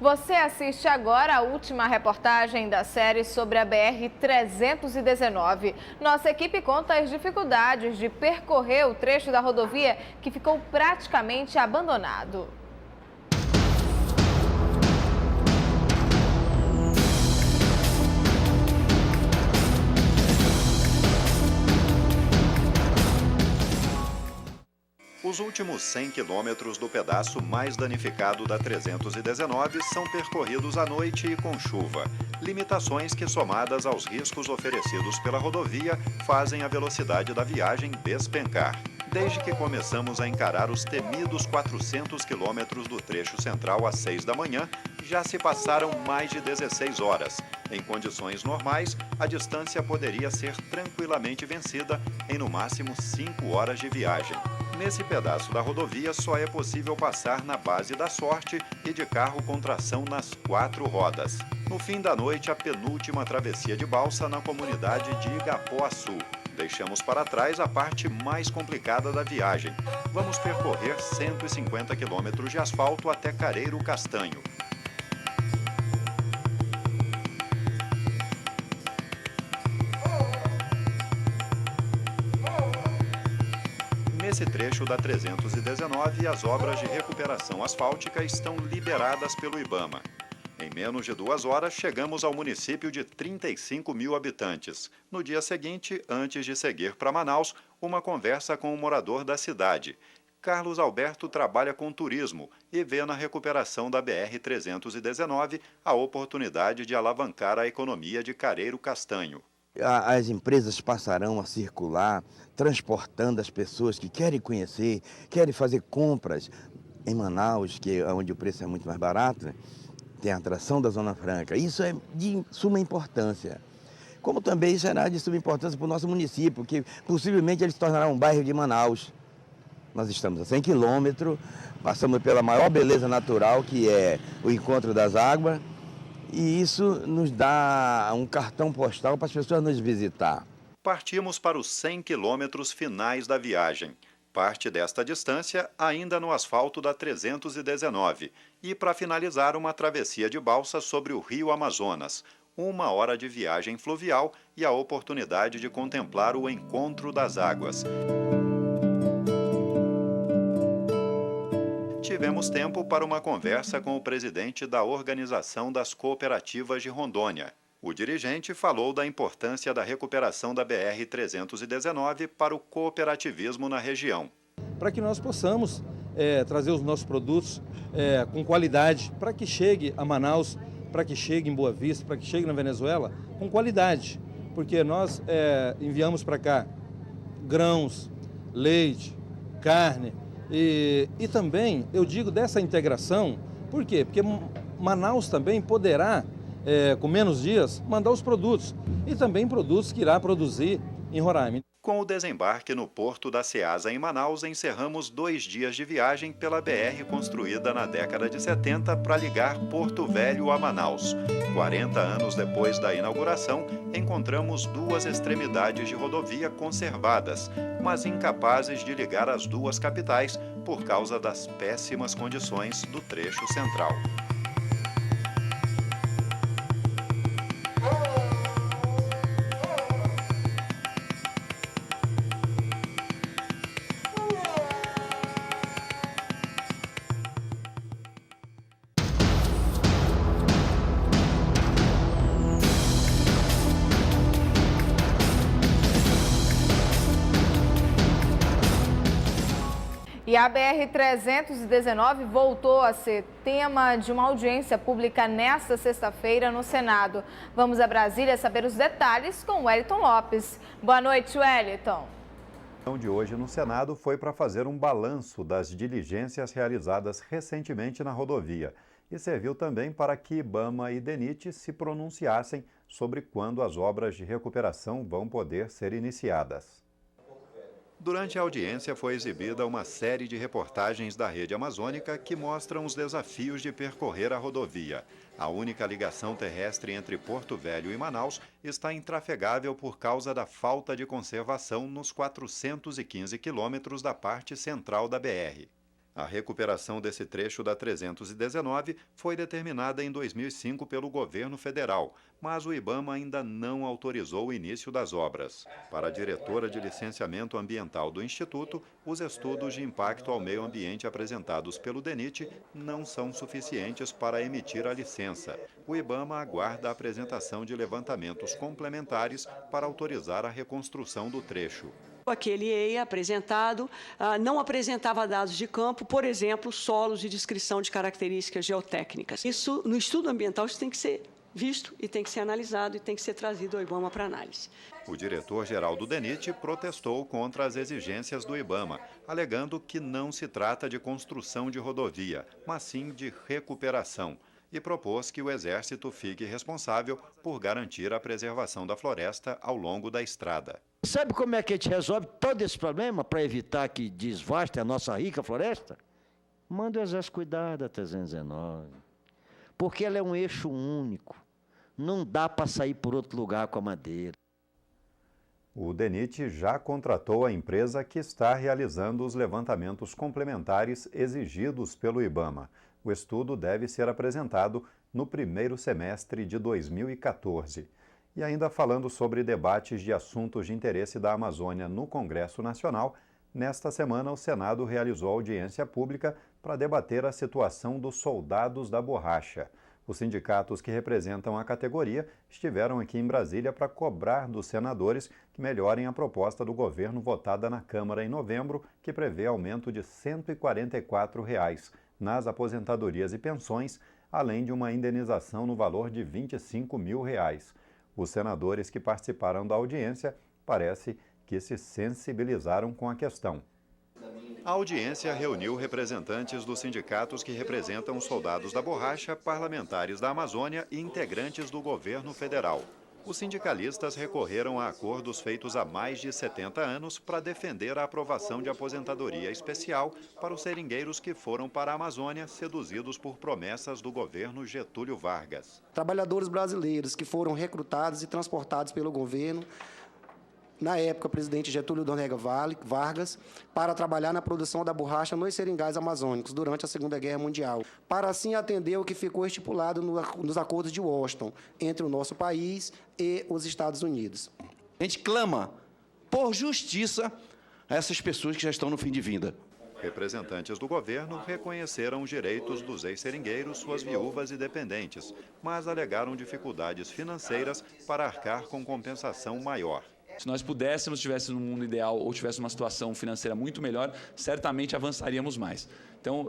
Você assiste agora a última reportagem da série sobre a BR-319. Nossa equipe conta as dificuldades de percorrer o trecho da rodovia que ficou praticamente abandonado. Os últimos 100 quilômetros do pedaço mais danificado da 319 são percorridos à noite e com chuva. Limitações que, somadas aos riscos oferecidos pela rodovia, fazem a velocidade da viagem despencar. Desde que começamos a encarar os temidos 400 quilômetros do trecho central às 6 da manhã, já se passaram mais de 16 horas. Em condições normais, a distância poderia ser tranquilamente vencida em no máximo 5 horas de viagem. Nesse pedaço da rodovia só é possível passar na base da sorte e de carro com tração nas 4 rodas. No fim da noite, a penúltima travessia de balsa na comunidade de Igapoaçu. Deixamos para trás a parte mais complicada da viagem. Vamos percorrer 150 quilômetros de asfalto até Careiro Castanho. Nesse trecho da 319, as obras de recuperação asfáltica estão liberadas pelo IBAMA. Em menos de 2 horas, chegamos ao município de 35 mil habitantes. No dia seguinte, antes de seguir para Manaus, uma conversa com um morador da cidade. Carlos Alberto trabalha com turismo e vê na recuperação da BR-319 a oportunidade de alavancar a economia de Careiro Castanho. As empresas passarão a circular, transportando as pessoas que querem conhecer, querem fazer compras em Manaus, que é onde o preço é muito mais barato, né? Tem a atração da Zona Franca. Isso é de suma importância. Como também será de suma importância para o nosso município, que possivelmente ele se tornará um bairro de Manaus. Nós estamos a 100 quilômetros, passamos pela maior beleza natural, que é o encontro das águas, e isso nos dá um cartão postal para as pessoas nos visitar. Partimos para os 100 quilômetros finais da viagem. Parte desta distância ainda no asfalto da 319 e para finalizar uma travessia de balsa sobre o Rio Amazonas. 1 hora de viagem fluvial e a oportunidade de contemplar o encontro das águas. Tivemos tempo para uma conversa com o presidente da Organização das Cooperativas de Rondônia. O dirigente falou da importância da recuperação da BR-319 para o cooperativismo na região. Para que nós possamos trazer os nossos produtos com qualidade, para que chegue a Manaus, para que chegue em Boa Vista, para que chegue na Venezuela, com qualidade. Porque nós enviamos para cá grãos, leite, carne e também, eu digo dessa integração, por quê? Porque Manaus também poderá, com menos dias, mandar os produtos e também produtos que irá produzir em Roraima. Com o desembarque no porto da Ceasa em Manaus, encerramos 2 dias de viagem pela BR construída na década de 70 para ligar Porto Velho a Manaus. 40 anos depois da inauguração, encontramos 2 extremidades de rodovia conservadas, mas incapazes de ligar as 2 capitais por causa das péssimas condições do trecho central. E a BR-319 voltou a ser tema de uma audiência pública nesta sexta-feira no Senado. Vamos a Brasília saber os detalhes com Wellington Lopes. Boa noite, Wellington. A reunião de hoje no Senado foi para fazer um balanço das diligências realizadas recentemente na rodovia e serviu também para que IBAMA e DENIT se pronunciassem sobre quando as obras de recuperação vão poder ser iniciadas. Durante a audiência foi exibida uma série de reportagens da Rede Amazônica que mostram os desafios de percorrer a rodovia. A única ligação terrestre entre Porto Velho e Manaus está intrafegável por causa da falta de conservação nos 415 quilômetros da parte central da BR. A recuperação desse trecho da 319 foi determinada em 2005 pelo governo federal, mas o IBAMA ainda não autorizou o início das obras. Para a diretora de licenciamento ambiental do Instituto, os estudos de impacto ao meio ambiente apresentados pelo DENIT não são suficientes para emitir a licença. O IBAMA aguarda a apresentação de levantamentos complementares para autorizar a reconstrução do trecho. Aquele EIA apresentado não apresentava dados de campo, por exemplo, solos de descrição de características geotécnicas. Isso, no estudo ambiental, isso tem que ser visto e tem que ser analisado e tem que ser trazido ao IBAMA para análise. O diretor-geral do DENIT protestou contra as exigências do IBAMA, alegando que não se trata de construção de rodovia, mas sim de recuperação, e propôs que o Exército fique responsável por garantir a preservação da floresta ao longo da estrada. Sabe como é que a gente resolve todo esse problema para evitar que desvaste a nossa rica floresta? Manda o Exército cuidar da 319, porque ela é um eixo único, não dá para sair por outro lugar com a madeira. O DENIT já contratou a empresa que está realizando os levantamentos complementares exigidos pelo IBAMA. O estudo deve ser apresentado no primeiro semestre de 2014. E ainda falando sobre debates de assuntos de interesse da Amazônia no Congresso Nacional, nesta semana o Senado realizou audiência pública para debater a situação dos soldados da borracha. Os sindicatos que representam a categoria estiveram aqui em Brasília para cobrar dos senadores que melhorem a proposta do governo votada na Câmara em novembro, que prevê aumento de R$ 144 nas aposentadorias e pensões, além de uma indenização no valor de R$ 25 mil. Os senadores que participaram da audiência parece que se sensibilizaram com a questão. A audiência reuniu representantes dos sindicatos que representam os soldados da borracha, parlamentares da Amazônia e integrantes do governo federal. Os sindicalistas recorreram a acordos feitos há mais de 70 anos para defender a aprovação de aposentadoria especial para os seringueiros que foram para a Amazônia seduzidos por promessas do governo Getúlio Vargas. Trabalhadores brasileiros que foram recrutados e transportados pelo governo, na época, o presidente Getúlio Vargas, para trabalhar na produção da borracha nos seringais amazônicos durante a Segunda Guerra Mundial, para assim atender o que ficou estipulado nos acordos de Washington entre o nosso país e os Estados Unidos. A gente clama por justiça a essas pessoas que já estão no fim de vida. Representantes do governo reconheceram os direitos dos ex-seringueiros, suas viúvas e dependentes, mas alegaram dificuldades financeiras para arcar com compensação maior. Se nós pudéssemos, estivéssemos num mundo ideal ou tivéssemos uma situação financeira muito melhor, certamente avançaríamos mais. Então,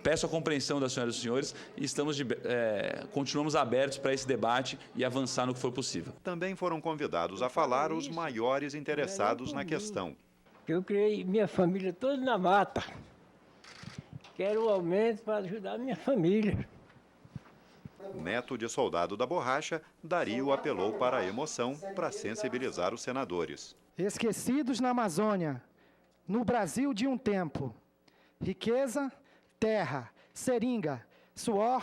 peço a compreensão das senhoras e dos senhores e continuamos abertos para esse debate e avançar no que for possível. Também foram convidados a falar os maiores interessados na questão. Eu criei minha família toda na mata. Quero um aumento para ajudar a minha família. Neto de soldado da borracha, Dario apelou para a emoção para sensibilizar os senadores. Esquecidos na Amazônia, no Brasil de um tempo, riqueza, terra, seringa, suor,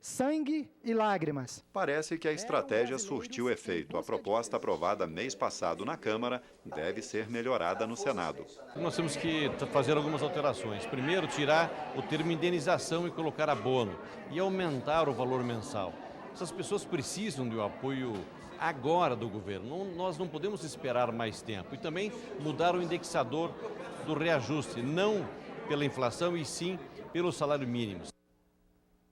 sangue e lágrimas. Parece que a estratégia surtiu efeito. A proposta aprovada mês passado na Câmara deve ser melhorada no Senado. Nós temos que fazer algumas alterações. Primeiro, tirar o termo indenização e colocar abono e aumentar o valor mensal. Essas pessoas precisam de um apoio agora do governo. Nós não podemos esperar mais tempo. E também mudar o indexador do reajuste, não pela inflação e sim pelo salário mínimo.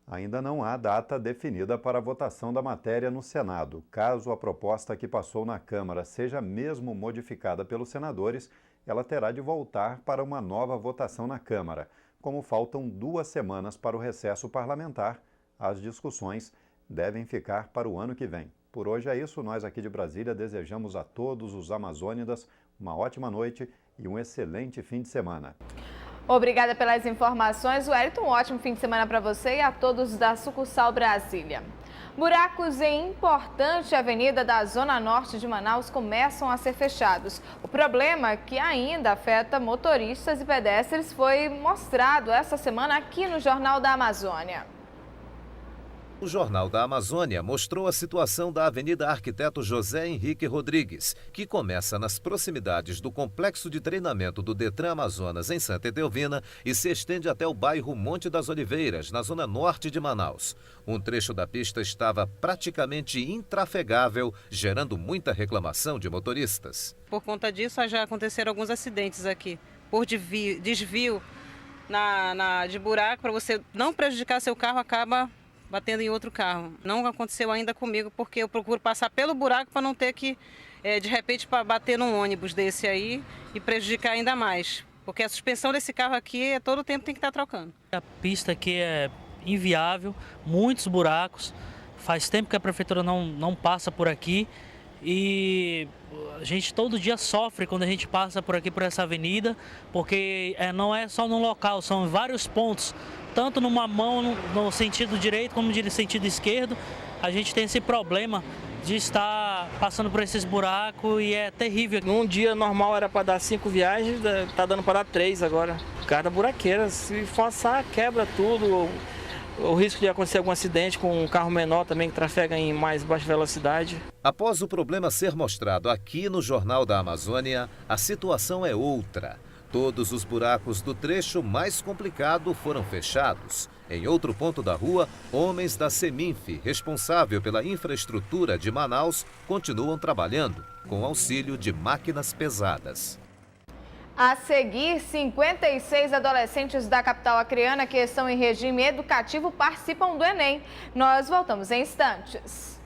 Ainda não há data definida para a votação da matéria no Senado. Caso a proposta que passou na Câmara seja mesmo modificada pelos senadores, ela terá de voltar para uma nova votação na Câmara. Como faltam 2 semanas para o recesso parlamentar, as discussões devem ficar para o ano que vem. Por hoje é isso. Nós aqui de Brasília desejamos a todos os amazônidas uma ótima noite e um excelente fim de semana. Obrigada pelas informações, Wellington. Um ótimo fim de semana para você e a todos da sucursal Brasília. Buracos em importante avenida da Zona Norte de Manaus começam a ser fechados. O problema, que ainda afeta motoristas e pedestres, foi mostrado essa semana aqui no Jornal da Amazônia. O Jornal da Amazônia mostrou a situação da Avenida Arquiteto José Henrique Rodrigues, que começa nas proximidades do complexo de treinamento do Detran Amazonas em Santa Etelvina e se estende até o bairro Monte das Oliveiras, na zona norte de Manaus. Um trecho da pista estava praticamente intrafegável, gerando muita reclamação de motoristas. Por conta disso, já aconteceram alguns acidentes aqui, por desvio de buraco, para você não prejudicar seu carro, acaba batendo em outro carro. Não aconteceu ainda comigo, porque eu procuro passar pelo buraco para não ter que, de repente, bater num ônibus desse aí e prejudicar ainda mais. Porque a suspensão desse carro aqui, todo o tempo tem que estar trocando. A pista aqui é inviável, muitos buracos. Faz tempo que a prefeitura não passa por aqui e a gente todo dia sofre quando a gente passa por aqui, por essa avenida, porque não é só num local, são vários pontos. Tanto numa mão no sentido direito como no sentido esquerdo, a gente tem esse problema de estar passando por esses buracos e é terrível. Num dia normal era para dar 5 viagens, tá dando para dar 3 agora. Cada buraqueira, se forçar, quebra tudo. O risco de acontecer algum acidente com um carro menor também que trafega em mais baixa velocidade. Após o problema ser mostrado aqui no Jornal da Amazônia, a situação é outra. Todos os buracos do trecho mais complicado foram fechados. Em outro ponto da rua, homens da Seminf, responsável pela infraestrutura de Manaus, continuam trabalhando, com auxílio de máquinas pesadas. A seguir, 56 adolescentes da capital acreana que estão em regime educativo participam do Enem. Nós voltamos em instantes.